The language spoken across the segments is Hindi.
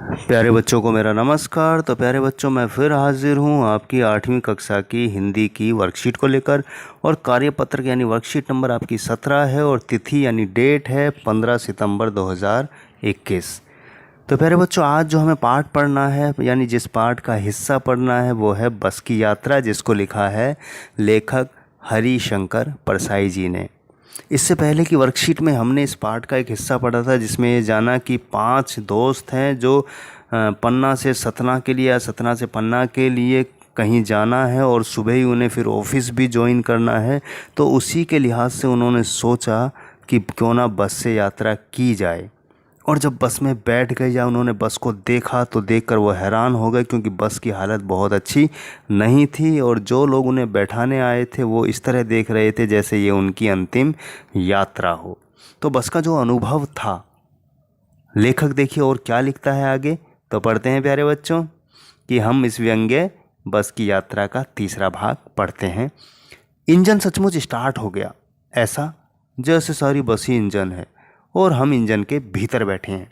प्यारे बच्चों को मेरा नमस्कार। तो प्यारे बच्चों, मैं फिर हाजिर हूँ आपकी 8वीं कक्षा की हिंदी की वर्कशीट को लेकर। और कार्यपत्र यानी वर्कशीट नंबर आपकी 17 है और तिथि यानी डेट है 15 सितंबर 2021। तो प्यारे बच्चों, आज जो हमें पाठ पढ़ना है यानी जिस पाठ का हिस्सा पढ़ना है वो है बस की यात्रा, जिसको लिखा है लेखक हरिशंकर परसाई जी ने। इससे पहले की वर्कशीट में हमने इस पाठ का एक हिस्सा पढ़ा था जिसमें ये जाना कि 5 दोस्त हैं जो पन्ना से सतना के लिए या सतना से पन्ना के लिए कहीं जाना है और सुबह ही उन्हें फिर ऑफिस भी ज्वाइन करना है। तो उसी के लिहाज से उन्होंने सोचा कि क्यों ना बस से यात्रा की जाए। और जब बस में बैठ गए या उन्होंने बस को देखा तो देखकर वो हैरान हो गए, क्योंकि बस की हालत बहुत अच्छी नहीं थी और जो लोग उन्हें बैठाने आए थे वो इस तरह देख रहे थे जैसे ये उनकी अंतिम यात्रा हो। तो बस का जो अनुभव था, लेखक देखिए और क्या लिखता है आगे। तो पढ़ते हैं प्यारे बच्चों कि हम इस व्यंग्य बस की यात्रा का तीसरा भाग पढ़ते हैं। इंजन सचमुच स्टार्ट हो गया, ऐसा जैसे सारी बस ही इंजन है और हम इंजन के भीतर बैठे हैं।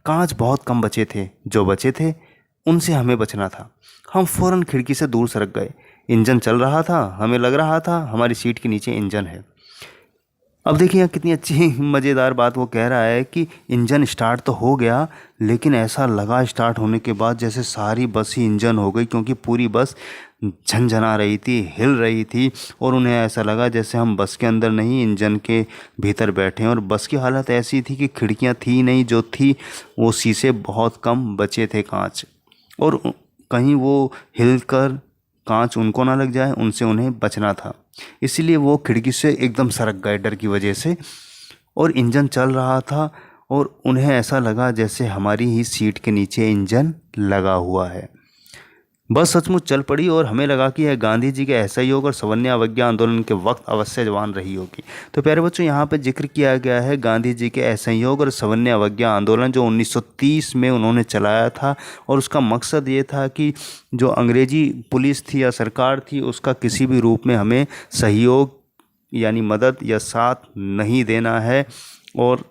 कांच बहुत कम बचे थे, जो बचे थे उनसे हमें बचना था। हम फौरन खिड़की से दूर सरक गए। इंजन चल रहा था, हमें लग रहा था हमारी सीट के नीचे इंजन है। अब देखिए यहाँ कितनी अच्छी मज़ेदार बात वो कह रहा है कि इंजन स्टार्ट तो हो गया, लेकिन ऐसा लगा स्टार्ट होने के बाद जैसे सारी बस ही इंजन हो गई, क्योंकि पूरी बस झनझना रही थी, हिल रही थी और उन्हें ऐसा लगा जैसे हम बस के अंदर नहीं इंजन के भीतर बैठे हैं। और बस की हालत ऐसी थी कि खिड़कियाँ थी नहीं, जो थी वो शीशे बहुत कम बचे थे कांच, और कहीं वो हिलकर कांच उनको ना लग जाए, उनसे उन्हें बचना था। इसीलिए वो खिड़की से एकदम सरक गए डर की वजह से। और इंजन चल रहा था और उन्हें ऐसा लगा जैसे हमारी ही सीट के नीचे इंजन लगा हुआ है। बस सचमुच चल पड़ी और हमें लगा कि यह गांधी जी के असहयोग और सवर्ण अवज्ञा आंदोलन के वक्त अवश्य जवान रही होगी। तो प्यारे बच्चों, यहाँ पे जिक्र किया गया है गांधी जी के असहयोग और सवर्ण अवज्ञा आंदोलन, जो 1930 में उन्होंने चलाया था। और उसका मकसद ये था कि जो अंग्रेजी पुलिस थी या सरकार थी, उसका किसी भी रूप में हमें सहयोग यानी मदद या साथ नहीं देना है, और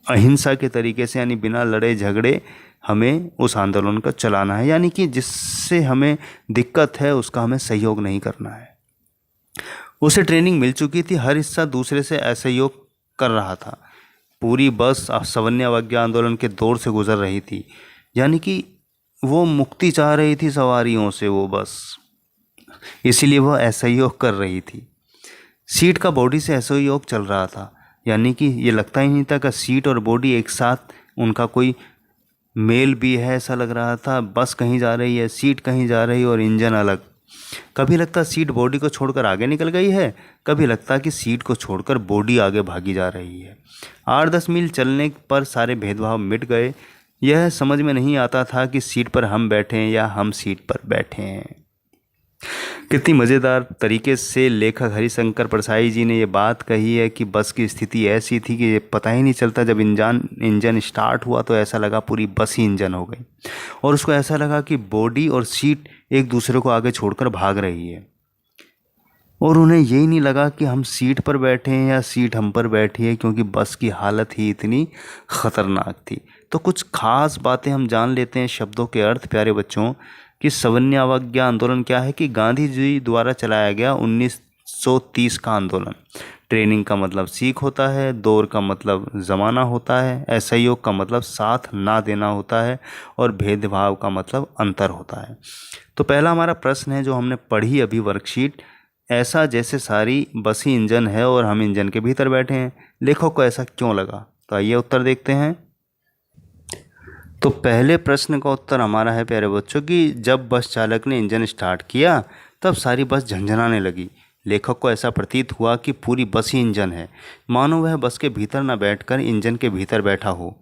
अहिंसा के तरीके से यानी बिना लड़े झगड़े हमें उस आंदोलन को चलाना है। यानी कि जिससे हमें दिक्कत है उसका हमें सहयोग नहीं करना है। उसे ट्रेनिंग मिल चुकी थी, हर हिस्सा दूसरे से असहयोग कर रहा था। पूरी बस सवर्ण अवज्ञा आंदोलन के दौर से गुजर रही थी, यानी कि वो मुक्ति चाह रही थी सवारियों से वो बस, इसीलिए वह असहयोग कर रही थी। सीट का बॉडी से असहयोग चल रहा था, यानी कि ये लगता ही नहीं था कि सीट और बॉडी एक साथ उनका कोई मेल भी है, ऐसा लग रहा था। बस कहीं जा रही है, सीट कहीं जा रही है और इंजन अलग। कभी लगता सीट बॉडी को छोड़कर आगे निकल गई है, कभी लगता कि सीट को छोड़कर बॉडी आगे भागी जा रही है। 8-10 मील चलने पर सारे भेदभाव मिट गए। यह समझ में नहीं आता था कि सीट पर हम बैठे हैं या हम सीट पर बैठे हैं। कितनी मज़ेदार तरीके से लेखक हरिशंकर परसाई जी ने ये बात कही है कि बस की स्थिति ऐसी थी कि ये पता ही नहीं चलता, जब इंजन स्टार्ट हुआ तो ऐसा लगा पूरी बस ही इंजन हो गई, और उसको ऐसा लगा कि बॉडी और सीट एक दूसरे को आगे छोड़कर भाग रही है। और उन्हें यही नहीं लगा कि हम सीट पर बैठे हैं या सीट हम पर बैठी है, क्योंकि बस की हालत ही इतनी ख़तरनाक थी। तो कुछ खास बातें हम जान लेते हैं, शब्दों के अर्थ प्यारे बच्चों। कि सवर्ण अवज्ञा आंदोलन क्या है कि गांधी जी द्वारा चलाया गया 1930 का आंदोलन। ट्रेनिंग का मतलब सीख होता है, दौर का मतलब ज़माना होता है, असहयोग का मतलब साथ ना देना होता है, और भेदभाव का मतलब अंतर होता है। तो पहला हमारा प्रश्न है जो हमने पढ़ी अभी वर्कशीट, ऐसा जैसे सारी बस ही इंजन है और हम इंजन के भीतर बैठे हैं, लेखक को ऐसा क्यों लगा? तो आइए उत्तर देखते हैं। तो पहले प्रश्न का उत्तर हमारा है प्यारे बच्चों कि जब बस चालक ने इंजन स्टार्ट किया तब सारी बस झंझनाने लगी। लेखक को ऐसा प्रतीत हुआ कि पूरी बस ही इंजन है, मानो वह बस के भीतर न बैठकर इंजन के भीतर बैठा हो।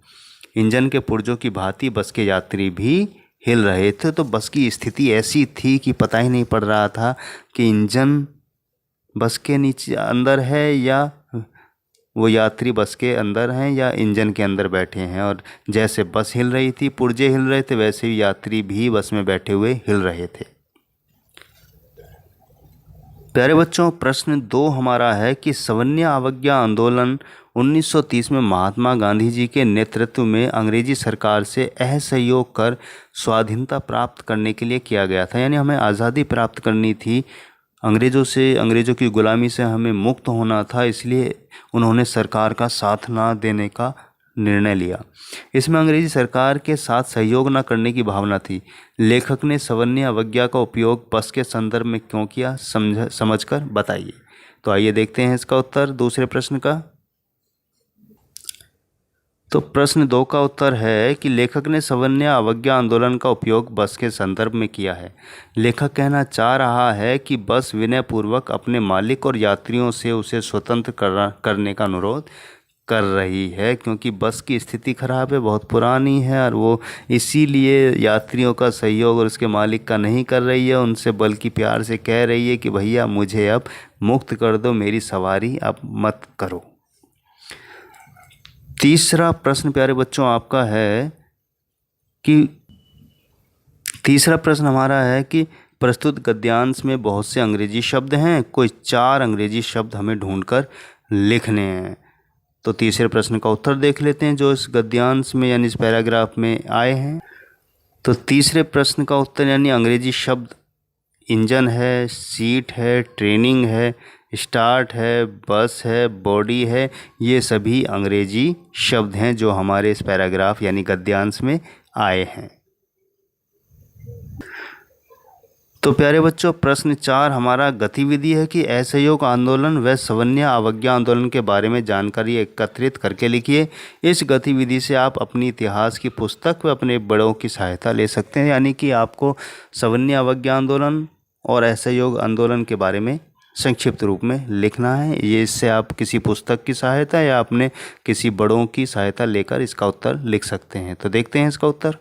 इंजन के पुर्जों की भांति बस के यात्री भी हिल रहे थे। तो बस की स्थिति ऐसी थी कि पता ही नहीं पड़ रहा था कि इंजन बस के नीचे अंदर है या वो यात्री बस के अंदर हैं या इंजन के अंदर बैठे हैं। और जैसे बस हिल रही थी, पुर्जे हिल रहे थे, वैसे ही यात्री भी बस में बैठे हुए हिल रहे थे। प्यारे बच्चों, प्रश्न 2 हमारा है कि सवर्ण अवज्ञा आंदोलन 1930 में महात्मा गांधी जी के नेतृत्व में अंग्रेजी सरकार से असहयोग कर स्वाधीनता प्राप्त करने के लिए किया गया था। यानी हमें आज़ादी प्राप्त करनी थी, अंग्रेज़ों की गुलामी से हमें मुक्त होना था, इसलिए उन्होंने सरकार का साथ ना देने का निर्णय लिया। इसमें अंग्रेजी सरकार के साथ सहयोग न करने की भावना थी। लेखक ने सवर्णीय अवज्ञा का उपयोग बस के संदर्भ में क्यों किया, समझकर बताइए। तो आइए देखते हैं इसका उत्तर दूसरे प्रश्न का। तो प्रश्न 2 का उत्तर है कि लेखक ने सवर्णीय अवज्ञा आंदोलन का उपयोग बस के संदर्भ में किया है। लेखक कहना चाह रहा है कि बस विनयपूर्वक अपने मालिक और यात्रियों से उसे स्वतंत्र करने का अनुरोध कर रही है, क्योंकि बस की स्थिति खराब है, बहुत पुरानी है, और वो इसीलिए यात्रियों का सहयोग और उसके मालिक का नहीं कर रही है उनसे, बल्कि प्यार से कह रही है कि भैया मुझे अब मुक्त कर दो, मेरी सवारी अब मत करो। तीसरा प्रश्न प्यारे बच्चों आपका है कि तीसरा प्रश्न हमारा है कि प्रस्तुत गद्यांश में बहुत से अंग्रेजी शब्द हैं, कोई 4 अंग्रेजी शब्द हमें ढूंढकर लिखने हैं। तो तीसरे प्रश्न का उत्तर देख लेते हैं जो इस गद्यांश में यानी इस पैराग्राफ में आए हैं। तो तीसरे प्रश्न का उत्तर यानी अंग्रेजी शब्द इंजन है, सीट है, ट्रेनिंग है, स्टार्ट है, बस है, बॉडी है, ये सभी अंग्रेजी शब्द हैं जो हमारे इस पैराग्राफ यानी गद्यांश में आए हैं। तो प्यारे बच्चों प्रश्न 4 हमारा गतिविधि है कि असहयोग आंदोलन व सवर्णीय अवज्ञा आंदोलन के बारे में जानकारी एकत्रित करके लिखिए। इस गतिविधि से आप अपनी इतिहास की पुस्तक व अपने बड़ों की सहायता ले सकते हैं। यानी कि आपको सवर्णीय अवज्ञा आंदोलन और असहयोग आंदोलन के बारे में संक्षिप्त रूप में लिखना है। ये इससे आप किसी पुस्तक की सहायता या अपने किसी बड़ों की सहायता लेकर इसका उत्तर लिख सकते हैं। तो देखते हैं इसका उत्तर।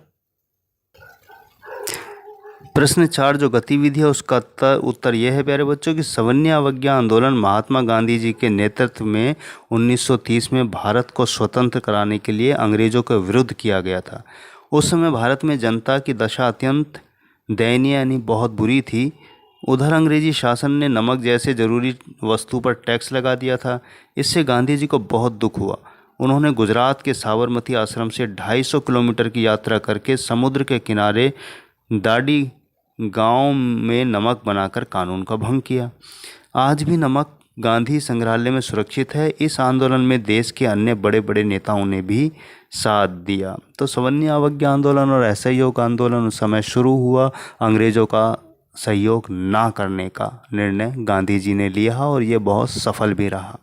प्रश्न 4 जो गतिविधि है उसका उत्तर यह है प्यारे बच्चों कि सवर्णीय अवज्ञा आंदोलन महात्मा गांधी जी के नेतृत्व में 1930 में भारत को स्वतंत्र कराने के लिए अंग्रेज़ों के विरुद्ध किया गया था। उस समय भारत में जनता की दशा अत्यंत दयनीय यानी बहुत बुरी थी। उधर अंग्रेजी शासन ने नमक जैसे जरूरी वस्तु पर टैक्स लगा दिया था। इससे गांधी जी को बहुत दुख हुआ। उन्होंने गुजरात के साबरमती आश्रम से 250 किलोमीटर की यात्रा करके समुद्र के किनारे दाड़ी गांव में नमक बनाकर कानून का भंग किया। आज भी नमक गांधी संग्रहालय में सुरक्षित है। इस आंदोलन में देश के अन्य बड़े बड़े नेताओं ने भी साथ दिया। तो सवर्णीय अवज्ञा आंदोलन और असहयोग आंदोलन उस समय शुरू हुआ। अंग्रेज़ों का सहयोग ना करने का निर्णय गांधी जी ने लिया और ये बहुत सफल भी रहा।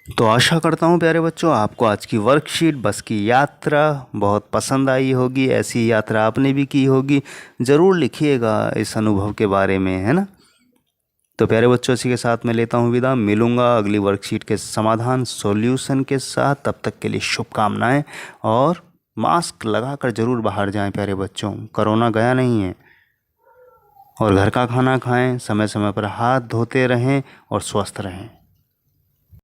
तो आशा करता हूँ प्यारे बच्चों आपको आज की वर्कशीट बस की यात्रा बहुत पसंद आई होगी। ऐसी यात्रा आपने भी की होगी, ज़रूर लिखिएगा इस अनुभव के बारे में, है ना। तो प्यारे बच्चों इसी के साथ मैं लेता हूँ विदा। मिलूँगा अगली वर्कशीट के समाधान सॉल्यूशन के साथ। तब तक के लिए शुभकामनाएं और मास्क लगाकर ज़रूर बाहर जाएं प्यारे बच्चों, कोरोना गया नहीं है। और घर का खाना खाएं, समय समय पर हाथ धोते रहें और स्वस्थ रहें।